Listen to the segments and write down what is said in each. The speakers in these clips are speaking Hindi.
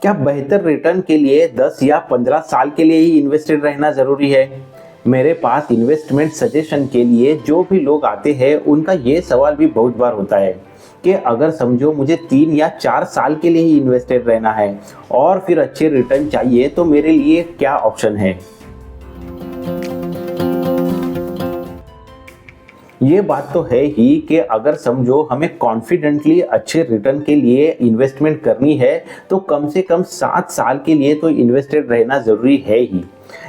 क्या बेहतर रिटर्न के लिए 10 या 15 साल के लिए ही इन्वेस्टेड रहना ज़रूरी है? मेरे पास इन्वेस्टमेंट सजेशन के लिए जो भी लोग आते हैं उनका ये सवाल भी बहुत बार होता है कि अगर समझो मुझे 3 या 4 साल के लिए ही इन्वेस्टेड रहना है और फिर अच्छे रिटर्न चाहिए तो मेरे लिए क्या ऑप्शन है? ये बात तो है ही कि अगर समझो हमें कॉन्फिडेंटली अच्छे रिटर्न के लिए इन्वेस्टमेंट करनी है तो कम से कम 7 साल के लिए तो इन्वेस्टेड रहना ज़रूरी है ही।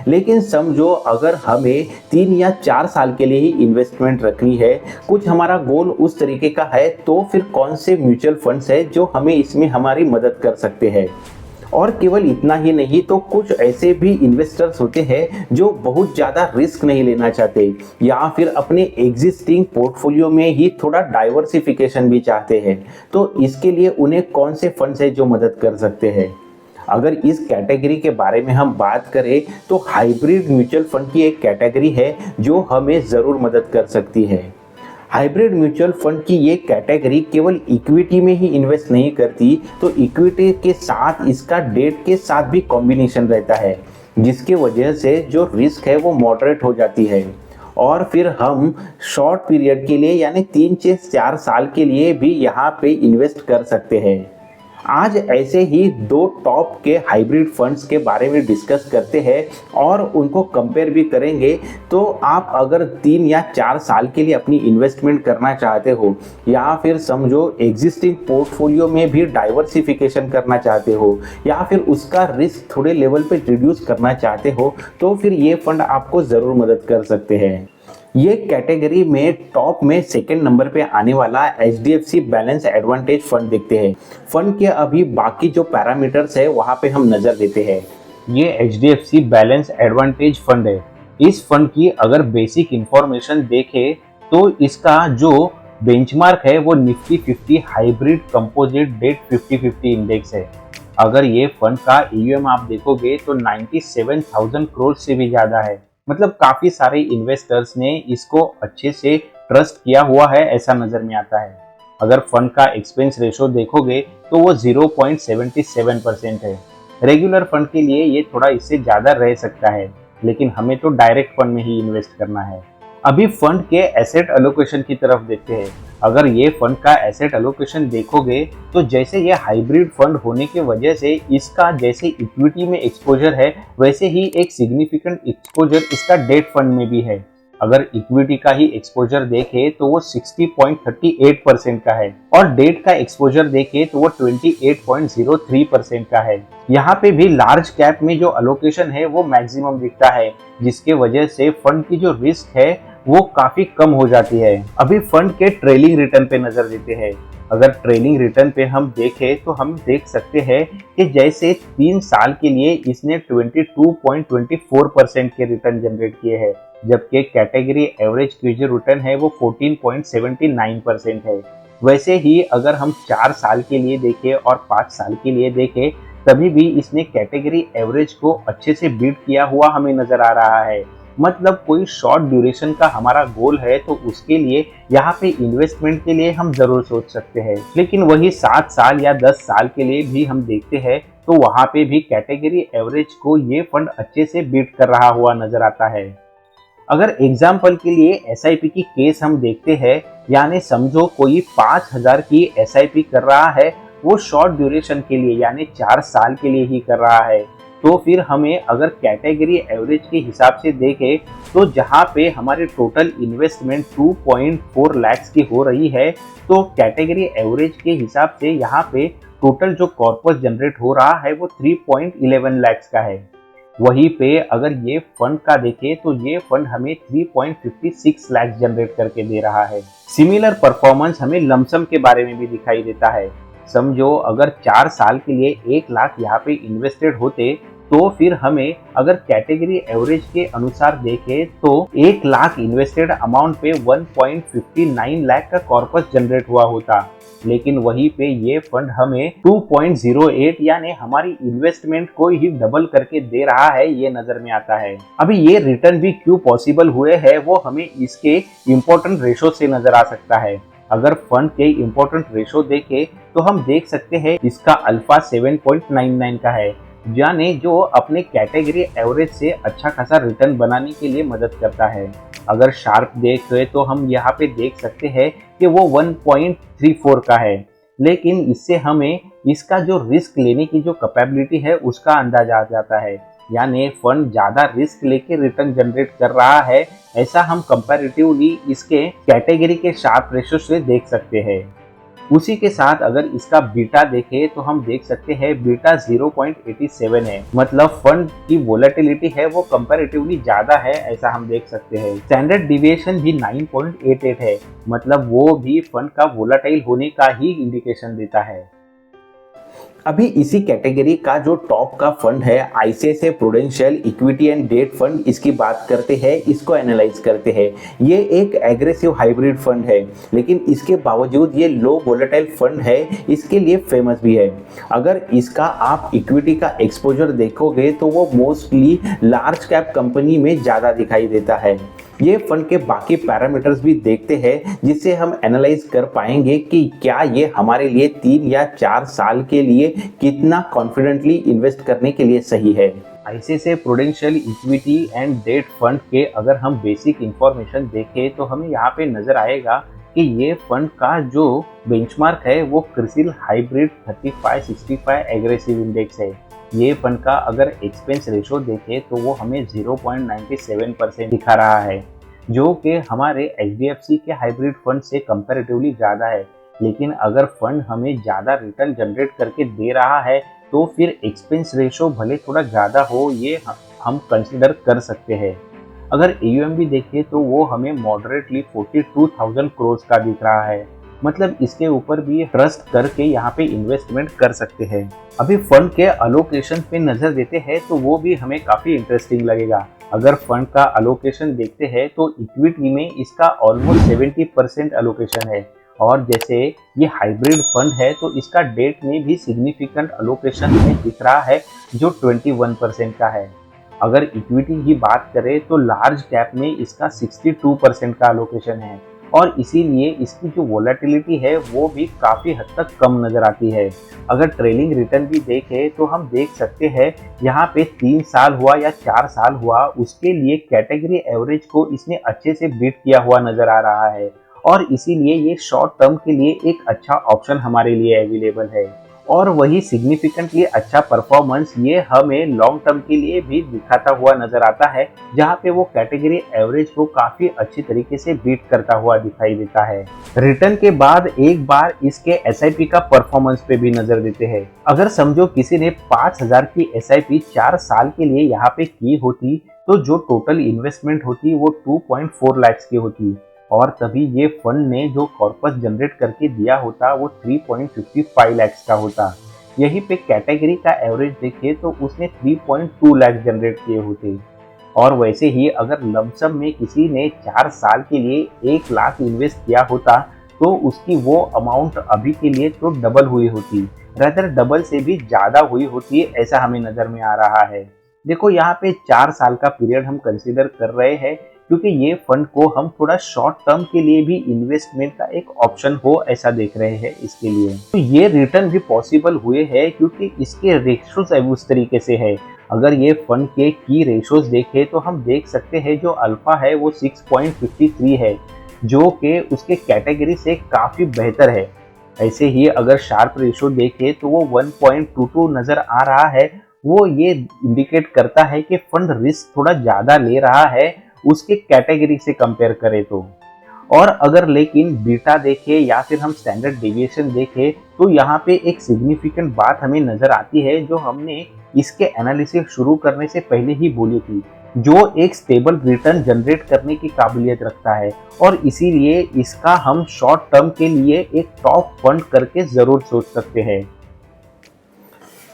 लेकिन समझो अगर हमें 3 या 4 साल के लिए ही इन्वेस्टमेंट रखनी है, कुछ हमारा गोल उस तरीके का है, तो फिर कौन से म्यूचुअल फंड्स है जो हमें इसमें हमारी मदद कर सकते हैं। और केवल इतना ही नहीं तो कुछ ऐसे भी इन्वेस्टर्स होते हैं जो बहुत ज़्यादा रिस्क नहीं लेना चाहते या फिर अपने एग्जिस्टिंग पोर्टफोलियो में ही थोड़ा डाइवर्सिफिकेशन भी चाहते हैं। तो इसके लिए उन्हें कौन से फंड्स है जो मदद कर सकते हैं? अगर इस कैटेगरी के बारे में हम बात करें तो हाइब्रिड म्यूचुअल फंड की एक कैटेगरी है जो हमें ज़रूर मदद कर सकती है। हाइब्रिड म्यूचुअल फंड की ये कैटेगरी केवल इक्विटी में ही इन्वेस्ट नहीं करती, तो इक्विटी के साथ इसका डेट के साथ भी कॉम्बिनेशन रहता है, जिसके वजह से जो रिस्क है वो मॉडरेट हो जाती है। और फिर हम शॉर्ट पीरियड के लिए यानी 3 से 4 साल के लिए भी यहाँ पे इन्वेस्ट कर सकते हैं। आज ऐसे ही 2 टॉप के हाइब्रिड फंड्स के बारे में डिस्कस करते हैं और उनको कंपेयर भी करेंगे। तो आप अगर 3 या 4 साल के लिए अपनी इन्वेस्टमेंट करना चाहते हो या फिर समझो एग्जिस्टिंग पोर्टफोलियो में भी डाइवर्सिफिकेशन करना चाहते हो या फिर उसका रिस्क थोड़े लेवल पे रिड्यूस करना चाहते हो, तो फिर ये फंड आपको ज़रूर मदद कर सकते हैं। ये कैटेगरी में टॉप में सेकंड नंबर पे आने वाला HDFC बैलेंस एडवांटेज फंड देखते हैं। फंड के अभी बाकी जो पैरामीटर्स है वहाँ पे हम नज़र देते हैं। ये HDFC बैलेंस एडवांटेज फंड है। इस फंड की अगर बेसिक इंफॉर्मेशन देखें तो इसका जो बेंचमार्क है वो Nifty 50 hybrid composite debt 50-50 index है। अगर ये फंड का AUM आप देखोगे तो 97,000 करोड़ से भी ज़्यादा है। मतलब काफी सारे इन्वेस्टर्स ने इसको अच्छे से ट्रस्ट किया हुआ है, ऐसा नजर में आता है। अगर फंड का एक्सपेंस रेशो देखोगे तो वो 0.77% है। रेगुलर फंड के लिए ये थोड़ा इससे ज्यादा रह सकता है, लेकिन हमें तो डायरेक्ट फंड में ही इन्वेस्ट करना है। अभी फंड के एसेट एलोकेशन की तरफ देखते हैं। अगर ये फंड का एसेट एलोकेशन देखोगे तो जैसे ये हाइब्रिड फंड होने की वजह से इसका जैसे इक्विटी में एक्सपोजर है वैसे ही एक सिग्निफिकेंट एक्सपोजर इसका डेट फंड में भी है। अगर इक्विटी का ही एक्सपोजर देखे तो वो 60.38% का है और डेट का एक्सपोजर देखे तो वो 28.03% का है। यहाँ पे भी लार्ज कैप में जो अलोकेशन है वो मैक्सिमम दिखता है, जिसके वजह से फंड की जो रिस्क है वो काफी कम हो जाती है। अभी फंड के ट्रेलिंग रिटर्न पे नजर देते हैं। अगर ट्रेलिंग रिटर्न पे हम देखें तो हम देख सकते हैं कि जैसे 3 साल के लिए इसने 22.24% के रिटर्न जनरेट किए हैं, जबकि कैटेगरी एवरेज क्रूजर रिटर्न है वो 14.79% है। वैसे ही अगर हम 4 साल के लिए देखें और 5 साल के लिए देखें तभी भी इसने कैटेगरी एवरेज को अच्छे से बीट किया हुआ हमें नजर आ रहा है। मतलब कोई शॉर्ट ड्यूरेशन का हमारा गोल है तो उसके लिए यहाँ पे इन्वेस्टमेंट के लिए हम जरूर सोच सकते हैं, लेकिन वही 7 साल या 10 साल के लिए भी हम देखते हैं तो वहाँ पे भी कैटेगरी एवरेज को ये फंड अच्छे से बीट कर रहा हुआ नजर आता है। अगर एग्जाम्पल के लिए SIP की केस हम देखते हैं, यानी समझो कोई 5,000 की SIP कर रहा है, वो शॉर्ट ड्यूरेशन के लिए यानी 4 साल के लिए ही कर रहा है, तो फिर हमें अगर कैटेगरी एवरेज के हिसाब से देखें तो जहाँ पे हमारे टोटल इन्वेस्टमेंट 2.4 लाख की हो रही है, तो कैटेगरी एवरेज के हिसाब से यहाँ पे टोटल जो कॉर्पस जनरेट हो रहा है वो 3.11 लाख का है। वहीं पे अगर ये फंड का देखें तो ये फंड हमें 3.56 लाख जनरेट करके दे रहा है। सिमिलर परफॉर्मेंस हमें लमसम के बारे में भी दिखाई देता है। समझो अगर 4 साल के लिए 1 लाख यहाँ पे इन्वेस्टेड होते तो फिर हमें अगर कैटेगरी एवरेज के अनुसार देखें तो 1 लाख इन्वेस्टेड अमाउंट पे 1.59 लाख का कॉर्पस जनरेट हुआ होता, लेकिन वहीं पे ये फंड हमें 2.08 यानी हमारी इन्वेस्टमेंट को ही डबल करके दे रहा है, ये नजर में आता है। अभी ये रिटर्न भी क्यों पॉसिबल हुए हैं वो हमें इसके इम्पोर्टेंट रेशो से नजर आ सकता है। अगर फंड के इम्पोर्टेंट रेशो देखें तो हम देख सकते हैं इसका अल्फा 7.99 का है, यानी जो अपने कैटेगरी एवरेज से अच्छा खासा रिटर्न बनाने के लिए मदद करता है। अगर शार्प देखें तो हम यहाँ पे देख सकते हैं कि वो 1.34 का है, लेकिन इससे हमें इसका जो रिस्क लेने की जो कैपेबिलिटी है उसका अंदाजा आ जाता है, यानी फंड ज़्यादा रिस्क लेके रिटर्न जनरेट कर रहा है, ऐसा हम कंपैरेटिवली इसके कैटेगरी के शार्प रेशो से देख सकते हैं। उसी के साथ अगर इसका बीटा देखें तो हम देख सकते हैं बीटा 0.87 है, मतलब फंड की वोलेटिलिटी है वो कंपैरेटिवली ज़्यादा है, ऐसा हम देख सकते हैं। स्टैंडर्ड डिविएशन भी 9.88 है, मतलब वो भी फंड का वोलेटाइल होने का ही इंडिकेशन देता है। अभी इसी कैटेगरी का जो टॉप का फंड है ICICI prudential equity and debt fund, इसकी बात करते हैं, इसको एनालाइज करते हैं। ये एक एग्रेसिव हाइब्रिड फंड है, लेकिन इसके बावजूद ये लो वोलेटाइल फंड है, इसके लिए फेमस भी है। अगर इसका आप इक्विटी का एक्सपोजर देखोगे तो वो मोस्टली लार्ज कैप कंपनी में ज़्यादा दिखाई देता है। ये फंड के बाकी पैरामीटर्स भी देखते हैं, जिससे हम एनालाइज कर पाएंगे कि क्या ये हमारे लिए 3 या 4 साल के लिए कितना कॉन्फिडेंटली इन्वेस्ट करने के लिए सही है। ICICI prudential equity and debt fund के अगर हम बेसिक इंफॉर्मेशन देखें तो हमें यहाँ पे नजर आएगा कि ये फंड का जो बेंचमार्क है वो क्रिसिल हाइब्रिड 3565 एग्रेसिव इंडेक्स है। ये फंड का अगर एक्सपेंस रेशो देखें तो वो हमें 0.97% दिखा रहा है, जो कि हमारे एचडीएफसी के हाइब्रिड फंड से कंपैरेटिवली ज़्यादा है। लेकिन अगर फंड हमें ज़्यादा रिटर्न जनरेट करके दे रहा है तो फिर एक्सपेंस रेशो भले थोड़ा ज़्यादा हो, ये हम कंसिडर कर सकते हैं। अगर एयूएम भी देखें तो वो हमें मॉडरेटली 42,000 करोड़ का दिख रहा है, मतलब इसके ऊपर भी ट्रस्ट करके यहाँ पे इन्वेस्टमेंट कर सकते हैं। अभी फंड के अलोकेशन पे नजर देते हैं तो वो भी हमें काफी इंटरेस्टिंग लगेगा। अगर फंड का अलोकेशन देखते हैं तो इक्विटी में इसका ऑलमोस्ट 70% अलोकेशन है, और जैसे ये हाइब्रिड फंड है तो इसका डेट में भी सिग्निफिकेंट अलोकेशन में दिख रहा है जो 21% का है। अगर इक्विटी की बात करें तो लार्ज कैप में इसका 62% का अलोकेशन है, और इसीलिए इसकी जो वोलेटिलिटी है वो भी काफ़ी हद तक कम नज़र आती है। अगर ट्रेलिंग रिटर्न भी देखें तो हम देख सकते हैं यहाँ पे 3 साल हुआ या 4 साल हुआ, उसके लिए कैटेगरी एवरेज को इसने अच्छे से बीट किया हुआ नज़र आ रहा है, और इसीलिए ये शॉर्ट टर्म के लिए एक अच्छा ऑप्शन हमारे लिए अवेलेबल है। और वही सिग्निफिकेंटली अच्छा परफॉर्मेंस ये हमें लॉन्ग टर्म के लिए भी दिखाता हुआ नजर आता है, जहाँ पे वो कैटेगरी एवरेज को काफी अच्छी तरीके से बीट करता हुआ दिखाई देता है। रिटर्न के बाद एक बार इसके एसआईपी का परफॉर्मेंस पे भी नजर देते हैं। अगर समझो किसी ने 5,000 की एसआईपी 4 साल के लिए यहाँ पे की होती तो जो टोटल इन्वेस्टमेंट होती वो 2.4 लाख की होती, और तभी ये फंड ने जो कॉर्पस जनरेट करके दिया होता वो 3.55 लाख का होता। यहीं पे कैटेगरी का एवरेज देखे तो उसने 3.2 लाख जनरेट किए होते। और वैसे ही अगर लमसम में किसी ने 4 साल के लिए 1 लाख इन्वेस्ट किया होता तो उसकी वो अमाउंट अभी के लिए तो डबल हुई होती, रादर डबल से भी ज़्यादा हुई होती, ऐसा हमें नज़र में आ रहा है। देखो यहाँ पे 4 साल का पीरियड हम कंसिडर कर रहे हैं क्योंकि ये फंड को हम थोड़ा शॉर्ट टर्म के लिए भी इन्वेस्टमेंट का एक ऑप्शन हो ऐसा देख रहे हैं इसके लिए। तो ये रिटर्न भी पॉसिबल हुए हैं क्योंकि इसके रेशोज उस तरीके से है। अगर ये फंड के की रेशोज देखें तो हम देख सकते हैं जो अल्फा है वो 6.53 है, जो कि उसके कैटेगरी से काफ़ी बेहतर है। ऐसे ही अगर शार्प रेशो देखें तो वो 1.22 नज़र आ रहा है, वो ये इंडिकेट करता है कि फंड रिस्क थोड़ा ज़्यादा ले रहा है उसके कैटेगरी से कंपेयर करें तो। और अगर लेकिन बीटा देखें या फिर हम स्टैंडर्ड डेविएशन देखें तो यहाँ पे एक सिग्निफिकेंट बात हमें नज़र आती है जो हमने इसके एनालिसिस शुरू करने से पहले ही बोली थी, जो एक स्टेबल रिटर्न जनरेट करने की काबिलियत रखता है, और इसीलिए इसका हम शॉर्ट टर्म के लिए एक टॉप फंड करके ज़रूर सोच सकते हैं।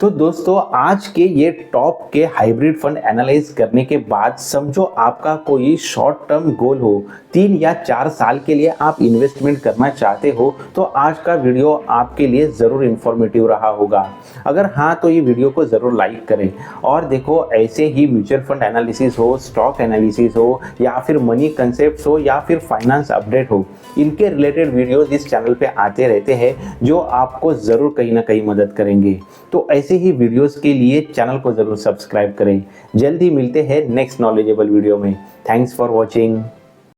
तो दोस्तों आज के ये टॉप के हाइब्रिड फंड एनालाइज करने के बाद समझो आपका कोई शॉर्ट टर्म गोल हो, 3 या 4 साल के लिए आप इन्वेस्टमेंट करना चाहते हो, तो आज का वीडियो आपके लिए ज़रूर इन्फॉर्मेटिव रहा होगा। अगर हाँ तो ये वीडियो को ज़रूर लाइक करें। और देखो ऐसे ही म्यूचुअल फंड एनालिसिस हो, स्टॉक एनालिसिस हो या फिर मनी कंसेप्ट हो या फिर फाइनेंस अपडेट हो, इनके रिलेटेड वीडियोस इस चैनल पे आते रहते हैं जो आपको ज़रूर कहीं ना कहीं मदद करेंगे। तो ऐसे ही वीडियोस के लिए चैनल को ज़रूर सब्सक्राइब करें। जल्दी मिलते हैं नेक्स्ट नॉलेजेबल वीडियो में। Thanks for watching.